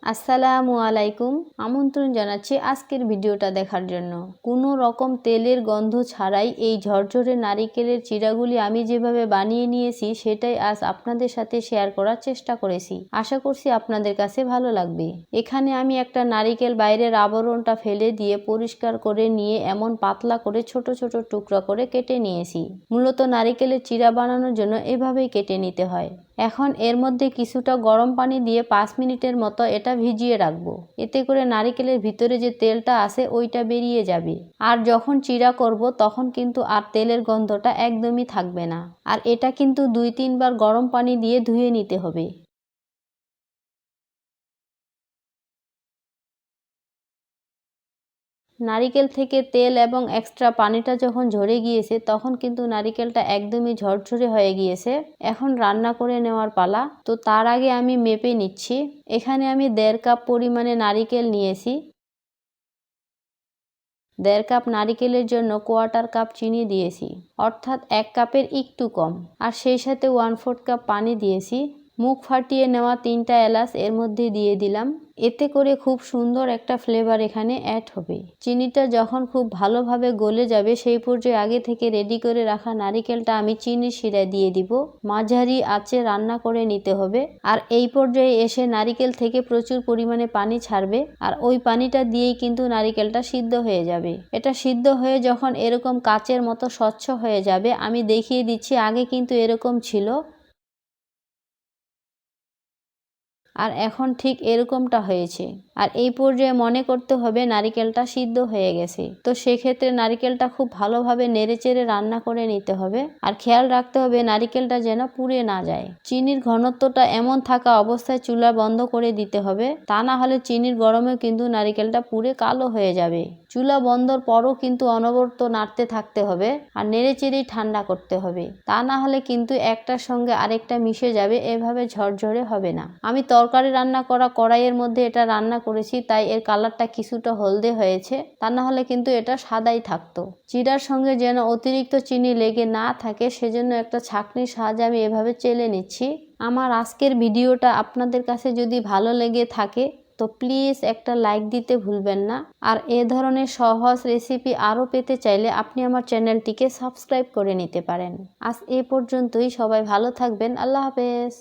আসসালামু আলাইকুম। আমন্ত্রণ জানাচ্ছি আজকের ভিডিওটা দেখার জন্য। কোনো রকম তেলের গন্ধ ছাড়াই এই ঝরঝরে নারিকেলের চিড়াগুলি আমি যেভাবে বানিয়ে নিয়েছি সেটাই আজ আপনাদের সাথে শেয়ার করার চেষ্টা করেছি। আশা করছি আপনাদের কাছে ভালো লাগবে। এখানে আমি একটা নারিকেল বাইরের আবরণটা ফেলে দিয়ে পরিষ্কার করে নিয়ে এমন পাতলা করে ছোট ছোট টুকরা করে কেটে নিয়েছি। মূলত নারিকেলের চিড়া বানানোর জন্য এভাবেই কেটে নিতে হয়। এখন এর মধ্যে কিছুটা গরম পানি দিয়ে 5 মিনিটের মতো এটা ভিজিয়ে রাখবো। এতে করে নারিকেলের ভিতরে যে তেলটা আছে ওইটা বেরিয়ে যাবে। আর যখন চিড়া করব তখন কিন্তু আর তেলের গন্ধটা একদমই থাকবে না। আর এটা কিন্তু 2-3 বার গরম পানি দিয়ে ধুয়ে নিতে হবে। নারিকেল থেকে তেল এবং এক্সট্রা পানিটা যখন ঝরে গিয়েছে তখন কিন্তু নারিকেলটা একদমই ঝরঝরে হয়ে গিয়েছে। এখন রান্না করে নেওয়ার পালা। তো তার আগে আমি মেপে নিচ্ছি। এখানে আমি 1.5 কাপ পরিমাণে নারিকেল নিয়েছি। 1.5 কাপ নারিকেলের জন্য 1/4 কাপ চিনি দিয়েছি, অর্থাৎ 1 কাপের একটু কম। আর সেই সাথে 1/4 কাপ পানি দিয়েছি। মুখ ফাটিয়ে নেওয়া 3টা এলাচ এর মধ্যে দিয়ে দিলাম। এতে করে খুব সুন্দর একটা ফ্লেভার এখানে অ্যাড হবে। চিনিটা যখন খুব ভালোভাবে গলে যাবে সেই পর্যায়ে আগে থেকে রেডি করে রাখা নারিকেলটা আমি চিনির শিরায় দিয়ে দিব। মাঝারি আঁচে রান্না করে নিতে হবে। আর এই পর্যায়ে এসে নারিকেল থেকে প্রচুর পরিমাণে পানি ছাড়বে। আর ওই পানিটা দিয়েই কিন্তু নারিকেলটা সিদ্ধ হয়ে যাবে। এটা সিদ্ধ হয়ে যখন এরকম কাচের মতো স্বচ্ছ হয়ে যাবে, আমি দেখিয়ে দিচ্ছি আগে কিন্তু এরকম ছিল আর এখন ঠিক এরকমটা হয়েছে। আর এই পর্যায়ে মনে করতে হবে নারিকেলটা সিদ্ধ হয়ে গেছে। তো সেক্ষেত্রে নারিকেলটা খুব ভালোভাবে নেড়েচেড়ে রান্না করে নিতে হবে। আর খেয়াল রাখতে হবে নারিকেলটা যেন পুড়ে না যায়। চিনির ঘনত্বটা এমন থাকা অবস্থায় চুলা বন্ধ করে দিতে হবে, তা না হলে চিনির গরমেও কিন্তু নারিকেলটা পুড়ে কালো হয়ে যাবে। চুলা বন্ধর পরও কিন্তু অনবরত নাড়তে থাকতে হবে আর নেড়েচেড়েই ঠান্ডা করতে হবে, তা না হলে কিন্তু একটার সঙ্গে আরেকটা মিশে যাবে, এভাবে ঝরঝরে হবে না। আমি তরকারি রান্না করা কড়াইয়ের মধ্যে এটা রান্না করেছি, তাই এর কালারটা কিছুটা হলদে হয়েছে, তা না হলে কিন্তু এটা সাদাই থাকতো। চিড়ার সঙ্গে যেন অতিরিক্ত চিনি লেগে না থাকে সেজন্য একটা ছাঁকনির সাহায্যে আমি এভাবে চেলে নিচ্ছি। আমার আজকের ভিডিওটা আপনাদের কাছে যদি ভালো লেগে থাকে তো প্লিজ একটা লাইক দিতে ভুলবেন না। আর এ ধরনের সহজ রেসিপি আরও পেতে চাইলে আপনি আমার চ্যানেলটিকে সাবস্ক্রাইব করে নিতে পারেন। আজ এ পর্যন্তই। সবাই ভালো থাকবেন। আল্লাহ হাফেজ।